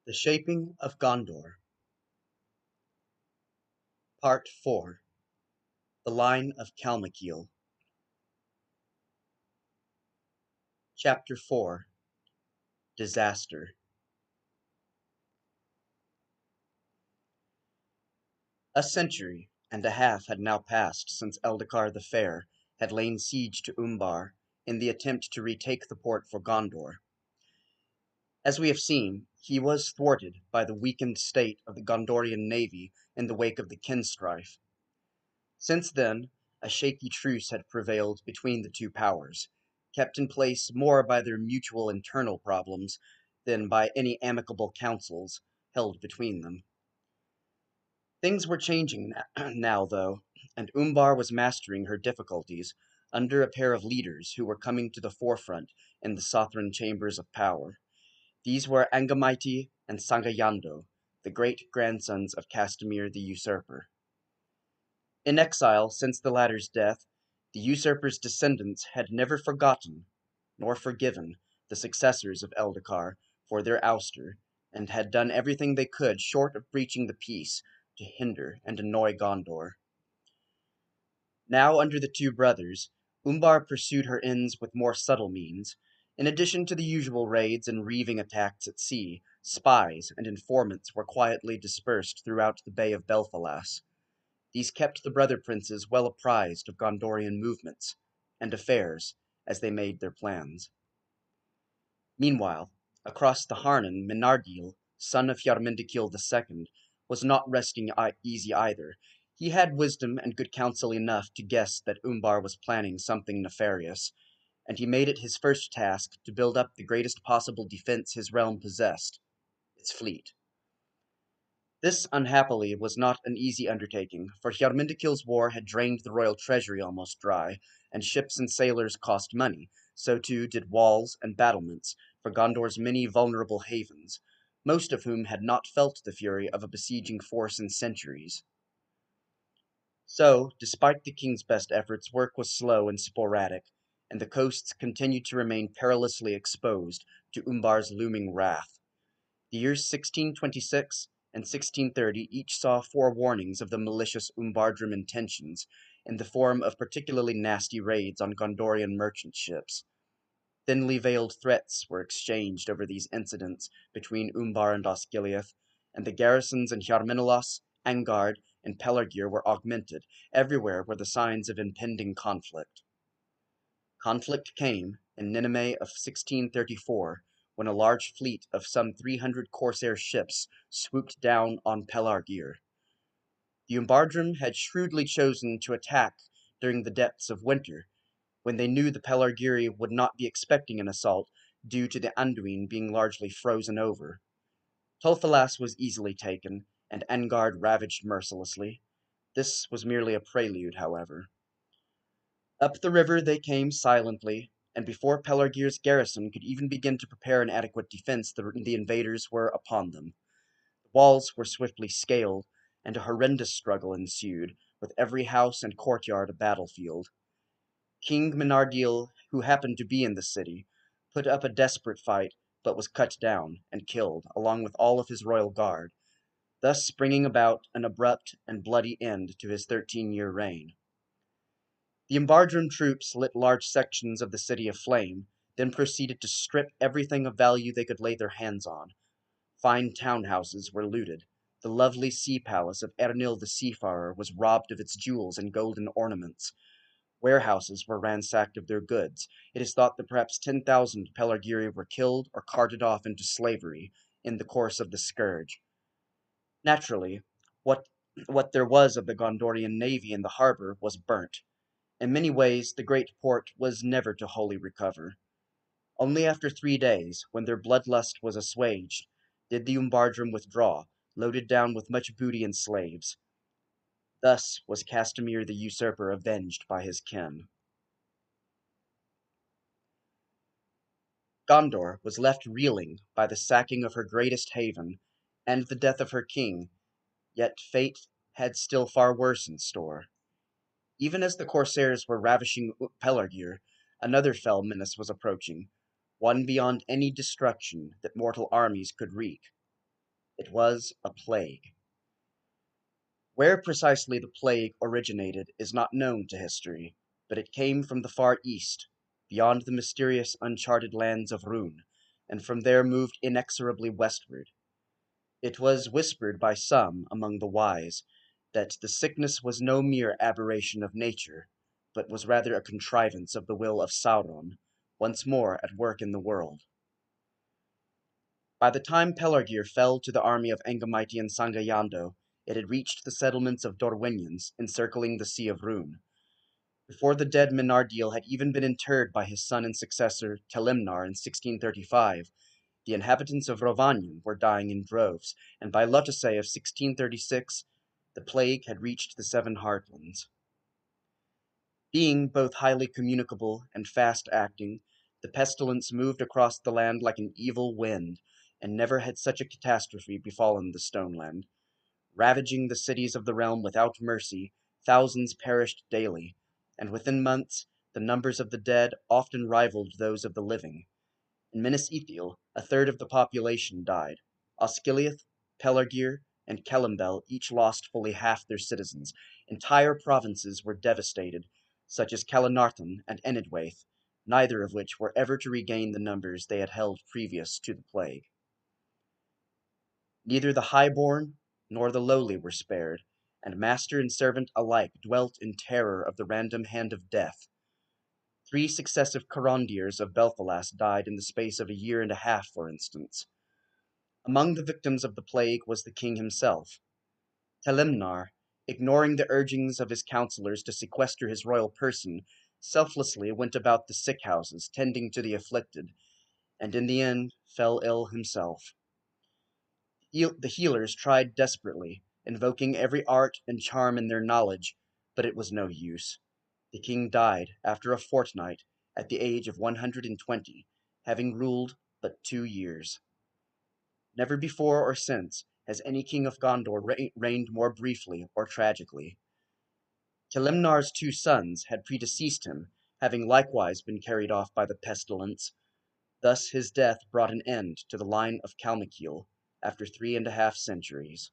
The Shaping of Gondor, Part 4, The Line of Calmakiel, Chapter 4, Disaster. A century and a half had now passed since Eldacar the Fair had lain siege to Umbar in the attempt to retake the port for Gondor. As we have seen, he was thwarted by the weakened state of the Gondorian navy in the wake of the Kinstrife. Since then, a shaky truce had prevailed between the two powers, kept in place more by their mutual internal problems than by any amicable councils held between them. Things were changing now, though, and Umbar was mastering her difficulties under a pair of leaders who were coming to the forefront in the Southron chambers of power. These were Angamaiti and Sangayando, the great-grandsons of Castamir the Usurper. In exile since the latter's death, the usurper's descendants had never forgotten nor forgiven the successors of Eldacar for their ouster, and had done everything they could short of breaching the peace to hinder and annoy Gondor. Now under the two brothers, Umbar pursued her ends with more subtle means. In addition to the usual raids and reaving attacks at sea, spies and informants were quietly dispersed throughout the Bay of Belfalas. These kept the brother princes well apprised of Gondorian movements and affairs as they made their plans. Meanwhile, across the Harnen, Menardil, son of Hjarmendikil II, was not resting easy either. He had wisdom and good counsel enough to guess that Umbar was planning something nefarious, and he made it his first task to build up the greatest possible defense his realm possessed, its fleet. This, unhappily, was not an easy undertaking, for Hjarmendikil's war had drained the royal treasury almost dry, and ships and sailors cost money, so too did walls and battlements for Gondor's many vulnerable havens, most of whom had not felt the fury of a besieging force in centuries. So, despite the king's best efforts, work was slow and sporadic, and the coasts continued to remain perilously exposed to Umbar's looming wrath. The years 1626 and 1630 each saw forewarnings of the malicious Umbardrum intentions, in the form of particularly nasty raids on Gondorian merchant ships. Thinly veiled threats were exchanged over these incidents between Umbar and Osgiliath, and the garrisons in Hjarminolas, Angard, and Pelargir were augmented. Everywhere were the signs of impending conflict. Conflict came in Nineveh of 1634, when a large fleet of some 300 corsair ships swooped down on Pelargir. The Umbardrum had shrewdly chosen to attack during the depths of winter, when they knew the Pelargiri would not be expecting an assault due to the Anduin being largely frozen over. Tolfalas was easily taken, and Angard ravaged mercilessly. This was merely a prelude, however. Up the river they came silently, and before Pelargir's garrison could even begin to prepare an adequate defense, the invaders were upon them. The walls were swiftly scaled, and a horrendous struggle ensued, with every house and courtyard a battlefield. King Menardil, who happened to be in the city, put up a desperate fight, but was cut down and killed, along with all of his royal guard, thus bringing about an abrupt and bloody end to his 13-year reign. The Umbardrum troops lit large sections of the city aflame, then proceeded to strip everything of value they could lay their hands on. Fine townhouses were looted. The lovely sea palace of Ernil the Seafarer was robbed of its jewels and golden ornaments. Warehouses were ransacked of their goods. It is thought that perhaps 10,000 Pelargiri were killed or carted off into slavery in the course of the scourge. Naturally, what there was of the Gondorian navy in the harbor was burnt. In many ways, the great port was never to wholly recover. Only after 3 days, when their bloodlust was assuaged, did the Umbardrum withdraw, loaded down with much booty and slaves. Thus was Castamir the Usurper avenged by his kin. Gondor was left reeling by the sacking of her greatest haven, and the death of her king, yet fate had still far worse in store. Even as the corsairs were ravishing Pelargir, another fell menace was approaching, one beyond any destruction that mortal armies could wreak. It was a plague. Where precisely the plague originated is not known to history, but it came from the far east, beyond the mysterious uncharted lands of Rhûn, and from there moved inexorably westward. It was whispered by some among the wise that the sickness was no mere aberration of nature, but was rather a contrivance of the will of Sauron, once more at work in the world. By the time Pelargir fell to the army of Angamites and Sangayando, it had reached the settlements of Dorwinians, encircling the Sea of Rhûn. Before the dead Menardiel had even been interred by his son and successor Telimnar in 1635, the inhabitants of Rhovanion were dying in droves, and by Luttosay of 1636, the plague had reached the Seven Heartlands. Being both highly communicable and fast-acting, the pestilence moved across the land like an evil wind, and never had such a catastrophe befallen the Stoneland. Ravaging the cities of the realm without mercy, thousands perished daily, and within months the numbers of the dead often rivaled those of the living. In Minas Ithil, a third of the population died. Osgiliath, Pelargir, and Kellumbel each lost fully half their citizens. Entire provinces were devastated, such as Calanarthon and Enidwaith, neither of which were ever to regain the numbers they had held previous to the plague. Neither the highborn nor the lowly were spared, and master and servant alike dwelt in terror of the random hand of death. 3 successive Carondirs of Belfalas died in the space of a year and a half, for instance. Among the victims of the plague was the king himself. Telimnar, ignoring the urgings of his counselors to sequester his royal person, selflessly went about the sick houses, tending to the afflicted, and in the end fell ill himself. The healers tried desperately, invoking every art and charm in their knowledge, but it was no use. The king died after a fortnight, at the age of 120, having ruled but 2 years. Never before or since has any king of Gondor reigned more briefly or tragically. Telimnar's 2 sons had predeceased him, having likewise been carried off by the pestilence. Thus his death brought an end to the line of Calmakiel after 3.5 centuries.